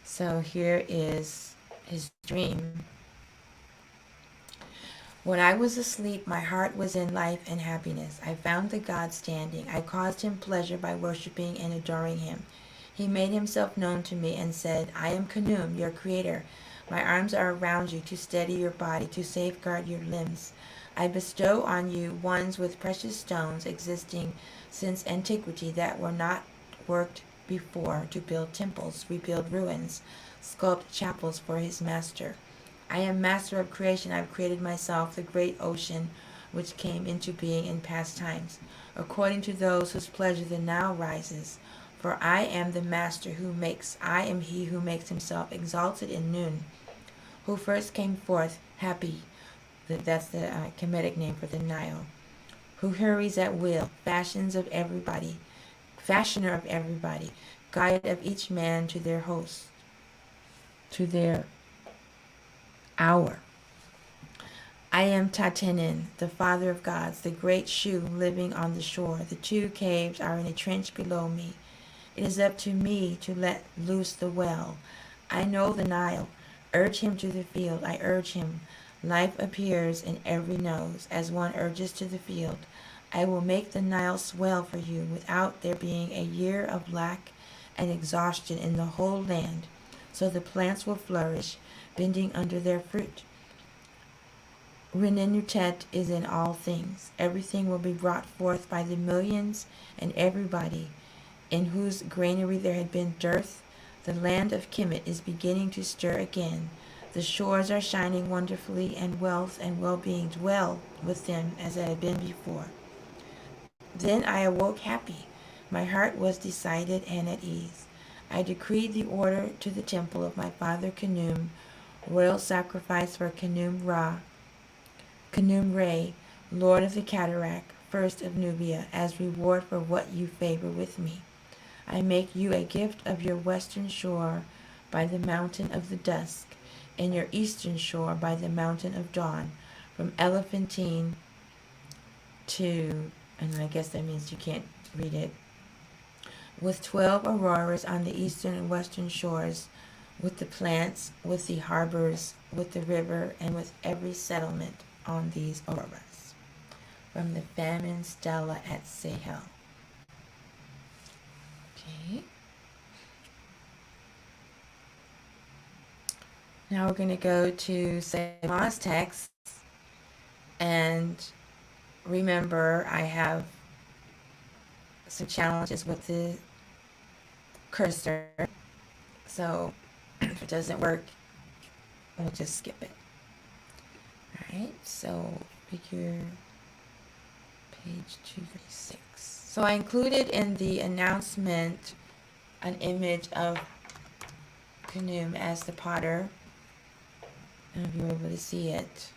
So here is his dream. When I was asleep, my heart was in life and happiness. I found the God standing. I caused him pleasure by worshiping and adoring him. He made himself known to me and said, I am KHNUM, your creator. My arms are around you to steady your body, to safeguard your limbs. I bestow on you ones with precious stones existing since antiquity that were not worked before to build temples, rebuild ruins, sculpt chapels for his master. I am master of creation. I have created myself, the great ocean, which came into being in past times, according to those whose pleasure the Nile rises. For I am the master who makes, I am he who makes himself exalted in noon, who first came forth happy, that's the Kemetic name for the Nile, who hurries at will, fashioner of everybody, guide of each man to their host, to their hour. I am Tatenin, the father of gods, the great Shu living on the shore. The 2 caves are in a trench below me. It is up to me to let loose the well. I know the Nile. Urge him to the field. I urge him. Life appears in every nose as one urges to the field. I will make the Nile swell for you without there being a year of lack and exhaustion in the whole land, so the plants will flourish, bending under their fruit. Renenutet is in all things. Everything will be brought forth by the millions, and everybody in whose granary there had been dearth. The land of Kemet is beginning to stir again. The shores are shining wonderfully, and wealth and well-being dwell with them as it had been before. Then I awoke happy. My heart was decided and at ease. I decreed the order to the temple of my father KHNUM, royal sacrifice for KHNUM Re, Lord of the Cataract, first of Nubia, as reward for what you favor with me. I make you a gift of your western shore by the mountain of the dusk, and your eastern shore by the mountain of dawn, from Elephantine to, and I guess that means you can't read it, with 12 auroras on the eastern and western shores, with the plants, with the harbors, with the river, and with every settlement on these auroras. From the famine stela at Sahel. Okay. Now we're going to go to Sema's text, and remember I have some challenges with the cursor, so if it doesn't work, we'll just skip it. Alright, so figure page 236. So I included in the announcement an image of KHNUM as the potter. I don't know if you were able to see it.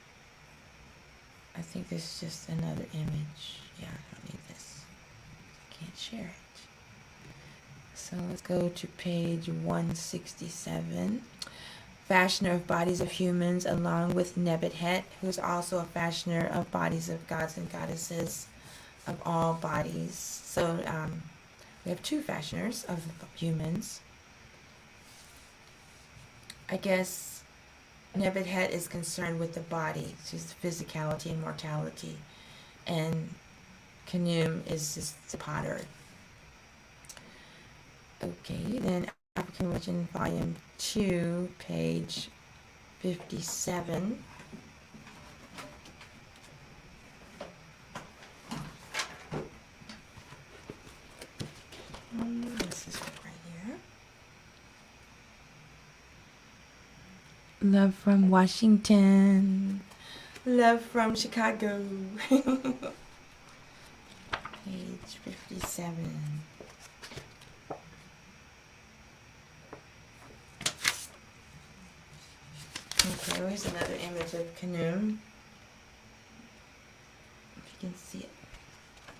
I think this is just another image. Yeah, I don't need this. I can't share it. So let's go to page 167. Fashioner of bodies of humans, along with Nebuchadnezzar, who is also a fashioner of bodies of gods and goddesses of all bodies. So we have 2 fashioners of humans. I guess Nebuchadnezzar is concerned with the body, just physicality and mortality, and KHNUM is just the potter. Okay, then African Religion, Volume 2, page 57. This is right here. Love from Washington. Love from Chicago. Page 57. So here's another image of KHNUM. If you can see it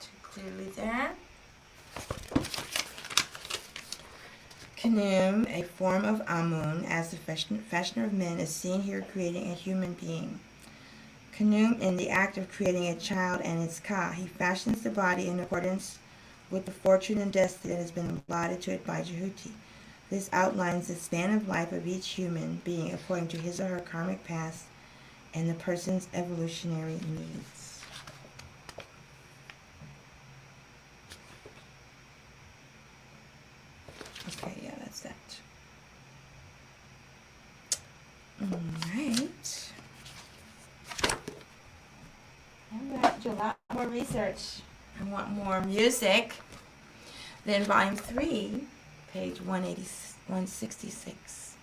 too clearly there. KHNUM, a form of Amun, as the fashioner of men, is seen here creating a human being. KHNUM, in the act of creating a child and its ka, he fashions the body in accordance with the fortune and destiny that has been allotted to it by Jehuti. This outlines the span of life of each human being according to his or her karmic past and the person's evolutionary needs. Okay, yeah, that's that. All right. I'm going to do a lot more research. I want more music. Then volume 3, page 166,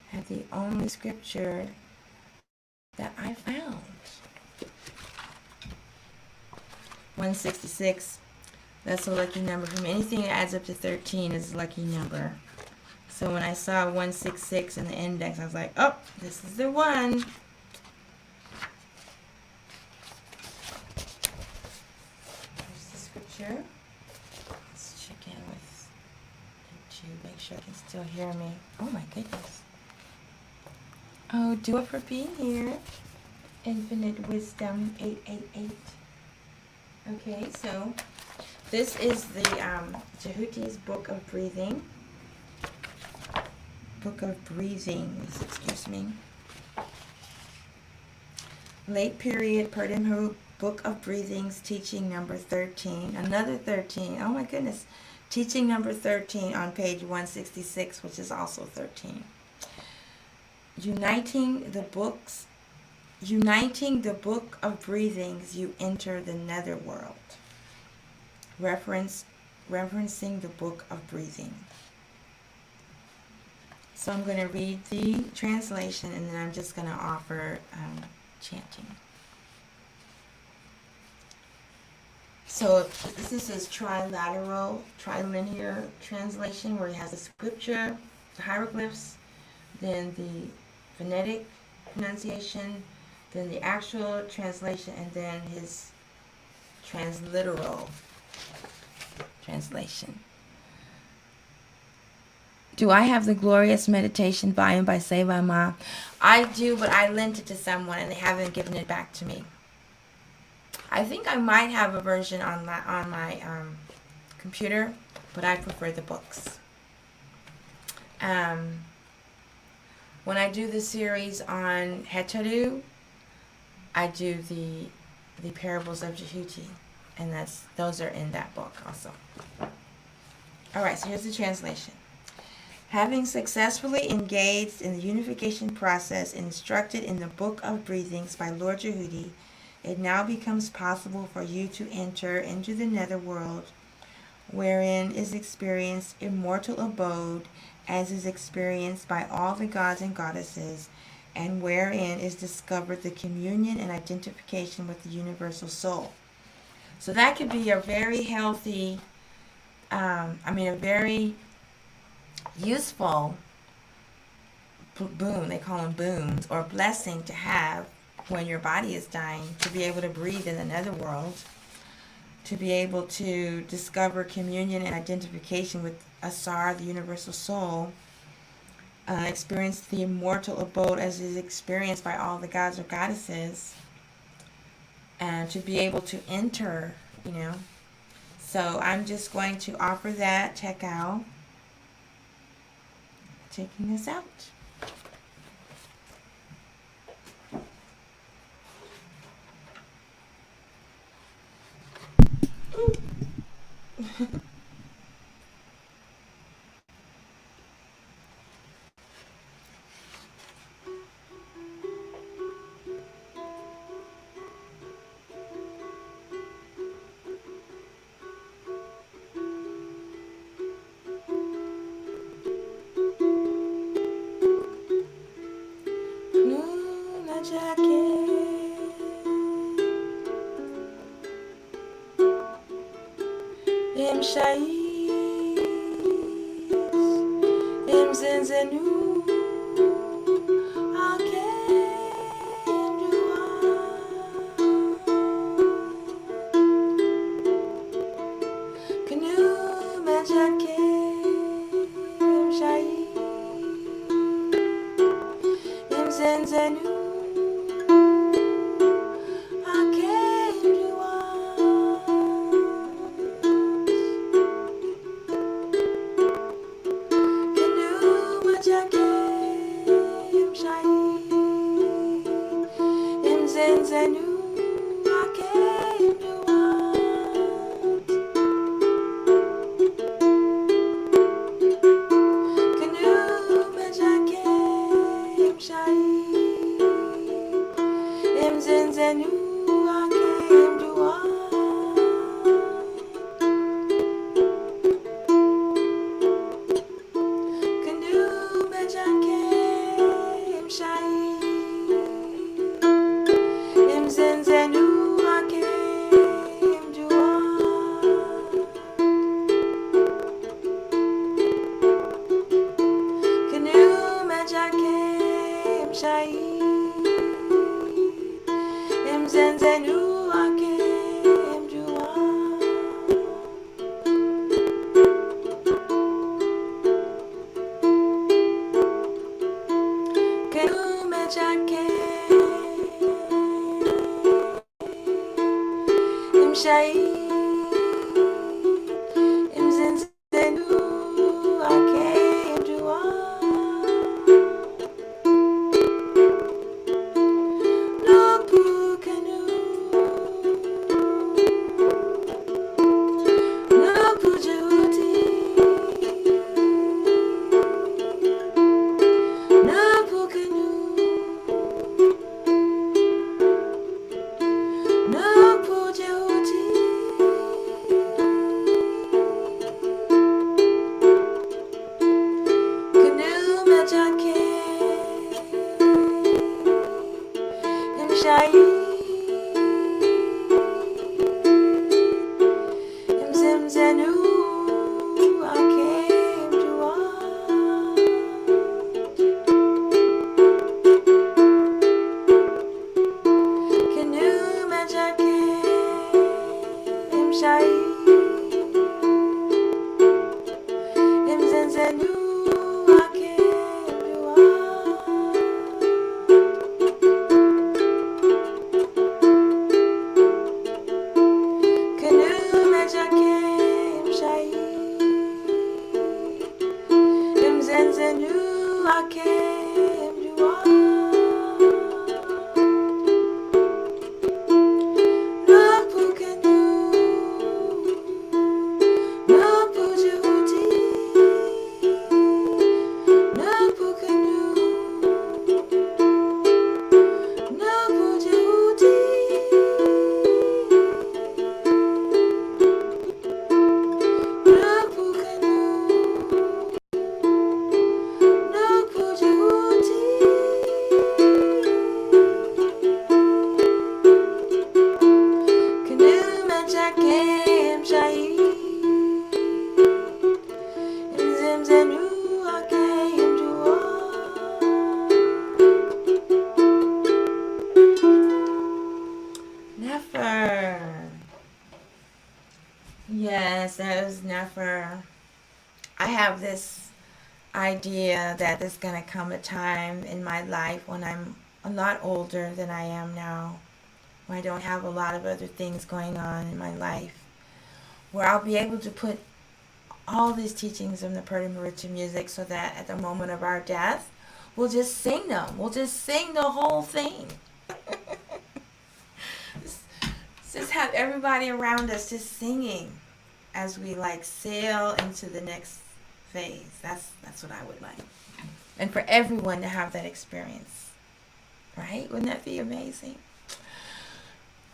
had the only scripture that I found. 166, that's a lucky number. From anything that adds up to 13 is a lucky number. So when I saw 166 in the index, I was like, oh, this is the one. Here's the scripture. Let's check in with YouTube, make sure I can still hear me. Oh my goodness. Oh, do it for being here. Infinite Wisdom 888. Okay, so this is the Jehuti's Book of Breathing. Book of Breathings, excuse me. Late period Purdom Book of Breathings, teaching number 13. Another 13. Oh my goodness. Teaching number 13 on page 166, which is also 13. Uniting the Book of Breathings, you enter the netherworld. Referencing the Book of Breathing. So I'm going to read the translation and then I'm just going to offer chanting. So this is his trilinear translation where he has the scripture, the hieroglyphs, then the phonetic pronunciation, then the actual translation, and then his transliteral translation. Do I have the Glorious Meditation volume by Sema Ma? I do, but I lent it to someone and they haven't given it back to me. I think I might have a version on my computer, but I prefer the books. When I do the series on Heteru, I do the parables of Jehuti, and those are in that book also. All right, so here's the translation. Having successfully engaged in the unification process instructed in the Book of Breathings by Lord Jehuti, it now becomes possible for you to enter into the netherworld, wherein is experienced immortal abode, as is experienced by all the gods and goddesses, and wherein is discovered the communion and identification with the universal soul. So that could be a very healthy, a very useful boon, they call them boons, or blessing to have when your body is dying, to be able to breathe in the netherworld, to be able to discover communion and identification with Asar, the universal soul, experience the immortal abode as is experienced by all the gods or goddesses, and to be able to enter, So I'm just going to offer that. Check out. Taking this out. Im Shais, Im Zinzenu, Ake. Imzenzenu akenduwa Kenuma jake imshai Imzenzenu akenduwa Kenuma jake imshai Imzenzenu akenduwa Kenuma jake imshai Imzenzenu akenduwa Kenuma jake imshai Imzenzenu akenduwa Kenuma jake imshai Imzenzenu akenduwa Nopu kanu Nopu juti Nopu kanu Nopu juti Kenuma jake imshai Imzenzenu akenduwa Kenuma jake imshai Imzenzenu akenduwa Kenuma jake imshai Imzenzenu akenduwa Nopu kanu Nopu juti Nopu kanu Nopu juti Nopu kanu Nopu juti Kenuma jake imshai Imzenzenu akenduwa Nefer. Yes, that was Nefer. I have this idea that there's going to come a time in my life when I'm a lot older than I am now, when I don't have a lot of other things going on in my life, where I'll be able to put all these teachings of the Purdah music so that at the moment of our death, we'll just sing them. We'll just sing the whole thing. Just have everybody around us just singing as we like sail into the next phase. That's what I would like. And for everyone to have that experience. Right? Wouldn't that be amazing?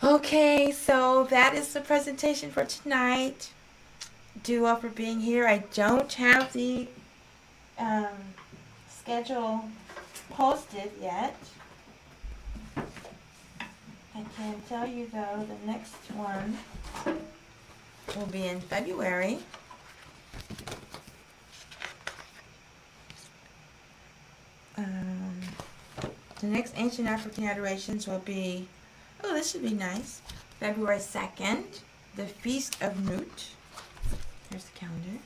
Okay, so that is the presentation for tonight. Dua for being here. I don't have the schedule posted yet. I can tell you though, the next one will be in February. The next Ancient African Adorations will be, oh, this should be nice, February 2nd, the Feast of Nut. Here's the calendar.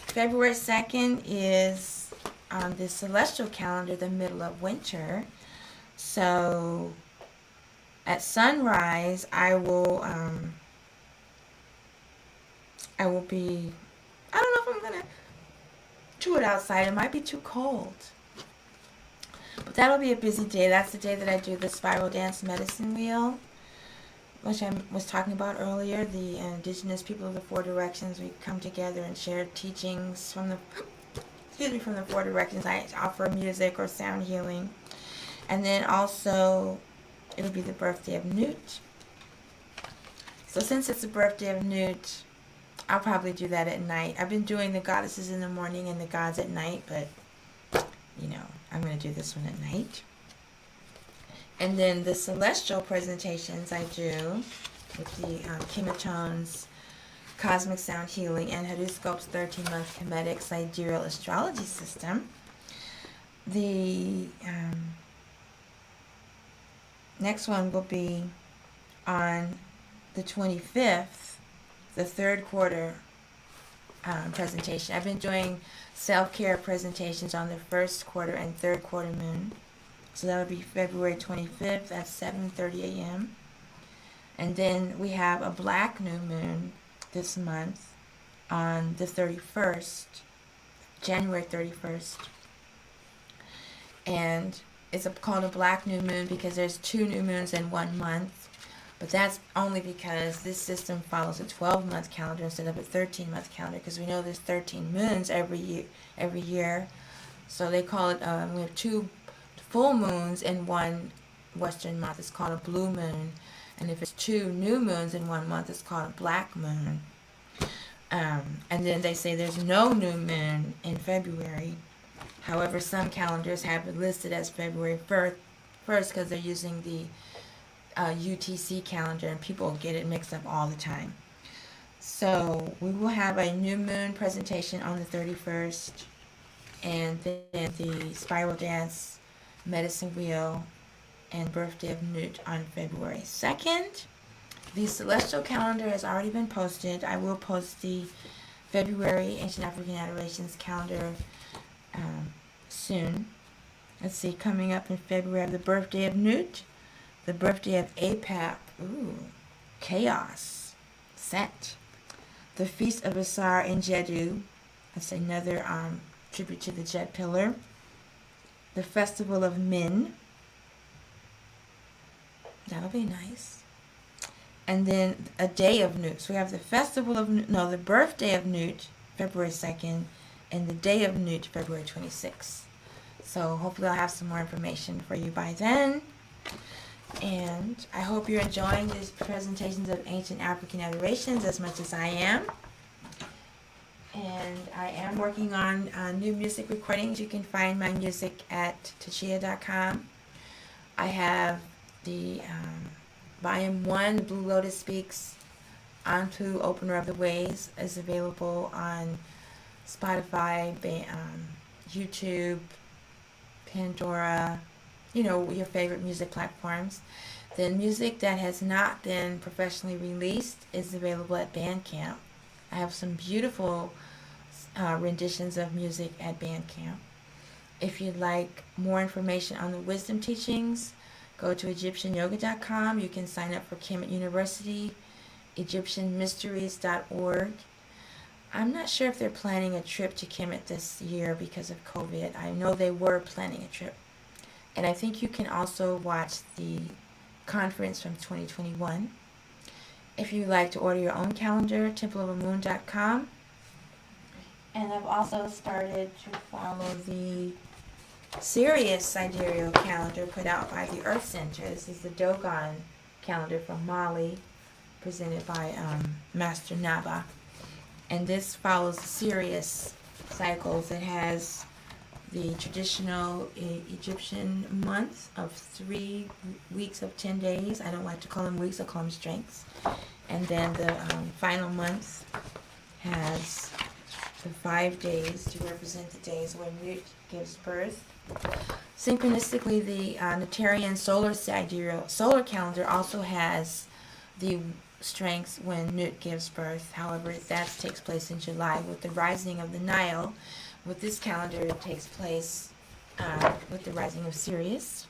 February 2nd is on the celestial calendar, the middle of winter. So at sunrise, I will be, I don't know if I'm going to do it outside. It might be too cold. But that'll be a busy day. That's the day that I do the spiral dance medicine wheel, which I was talking about earlier. The indigenous people of the Four Directions, we come together and share teachings from the Four Directions. I offer music or sound healing. And then also, it'll be the birthday of Newt. So since it's the birthday of Newt, I'll probably do that at night. I've been doing the goddesses in the morning and the gods at night, but, I'm going to do this one at night. And then the celestial presentations I do with the Chemetones, Cosmic Sound Healing, and Horoscope's 13-month Kemetic Sidereal Astrology System. The next one will be on the 25th, the third quarter presentation. I've been doing self-care presentations on the first quarter and third quarter moon. So that would be February 25th at 7:30 a.m. And then we have a black new moon this month on the 31st, January 31st. And it's called a black new moon because there's 2 new moons in 1 month. But that's only because this system follows a 12-month calendar instead of a 13-month calendar, because we know there's 13 moons every year. So they call it, we have 2 full moons in 1 Western month. It's called a blue moon. And if it's 2 new moons in 1 month, it's called a black moon. And then they say there's no new moon in February. However, some calendars have it listed as February 1st because they're using the UTC calendar, and people get it mixed up all the time. So we will have a new moon presentation on the 31st, and then the spiral dance, medicine wheel, and birthday of Newt on February 2nd. The celestial calendar has already been posted. I will post the February Ancient African Adorations calendar soon. Let's see, coming up in February, the birthday of Newt, the birthday of Apap, Chaos, Set, the Feast of Asar in Jeddu, that's another tribute to the Jet Pillar, the Festival of Min, that'll be nice, and then a day of Newt. So we have the Festival of Newt, the birthday of Newt, February 2nd, and the day of Newt, February 26th. So hopefully I'll have some more information for you by then. And I hope you're enjoying these presentations of Ancient African Adorations as much as I am. And I am working on new music recordings. You can find my music at Tchiya.com. I have the Volume 1, The Blue Lotus Speaks, Anpu, Opener of the Ways, is available on Spotify, YouTube, Pandora, your favorite music platforms. The music that has not been professionally released is available at Bandcamp. I have some beautiful renditions of music at Bandcamp. If you'd like more information on the wisdom teachings, go to EgyptianYoga.com. You can sign up for Kemet University, EgyptianMysteries.org. I'm not sure if they're planning a trip to Kemet this year because of COVID. I know they were planning a trip. And I think you can also watch the conference from 2021. If you'd like to order your own calendar, templeofamoon.com. And I've also started to follow the Sirius sidereal calendar put out by the Earth Center. This is the Dogon calendar from Mali, presented by Master Naba. And this follows the Sirius cycles. It has the traditional Egyptian month of 3 weeks of 10 days. I don't like to call them weeks, I call them strengths. And then the final month has the 5 days to represent the days when Newt gives birth. Synchronistically, the Neterian solar calendar also has the strengths when Newt gives birth. However, that takes place in July with the rising of the Nile. With this calendar, it takes place with the rising of Sirius.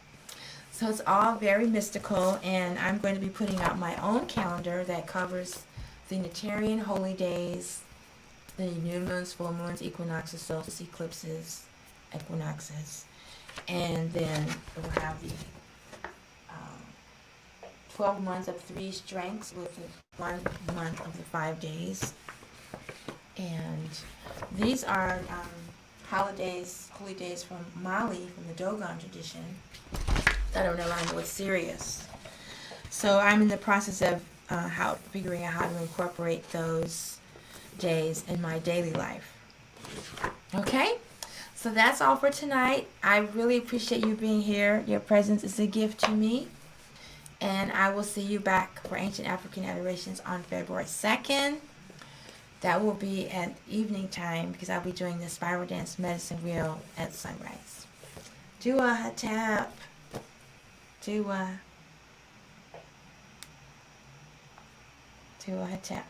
So it's all very mystical, and I'm going to be putting out my own calendar that covers the Neterian holy days, the new moons, full moons, equinoxes, solstices, eclipses, equinoxes, and then we'll have the 12 months of 3 strengths with the 1 month of the 5 days. And these are holidays, holy days from Mali, from the Dogon tradition, that are no longer what's serious. So I'm in the process of figuring out how to incorporate those days in my daily life. Okay? So that's all for tonight. I really appreciate you being here. Your presence is a gift to me. And I will see you back for Ancient African Adorations on February 2nd. That will be at evening time because I'll be doing the Spiral Dance Medicine Wheel at sunrise. Dua Hotep. Dua. Dua Hotep.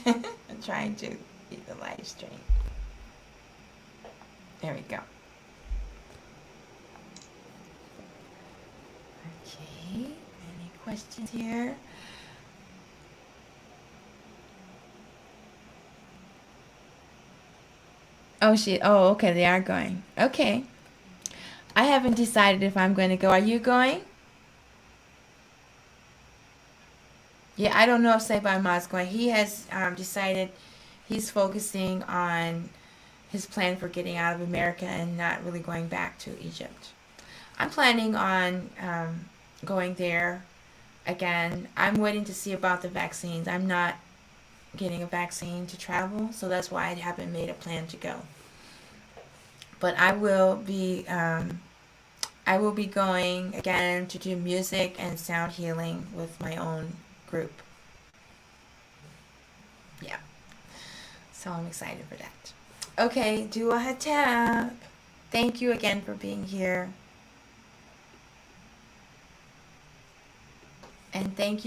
I'm trying to beat the live stream. There we go. Okay, any questions here? Oh, okay, they are going. Okay. I haven't decided if I'm going to go. Are you going? Yeah, I don't know if Seba Ma's going. He has decided he's focusing on his plan for getting out of America and not really going back to Egypt. I'm planning on going there again. I'm waiting to see about the vaccines. I'm not getting a vaccine to travel, so that's why I haven't made a plan to go. But I will be going again to do music and sound healing with my own group. Yeah. So I'm excited for that. Okay, Dua Hotep. Thank you again for being here. And thank you.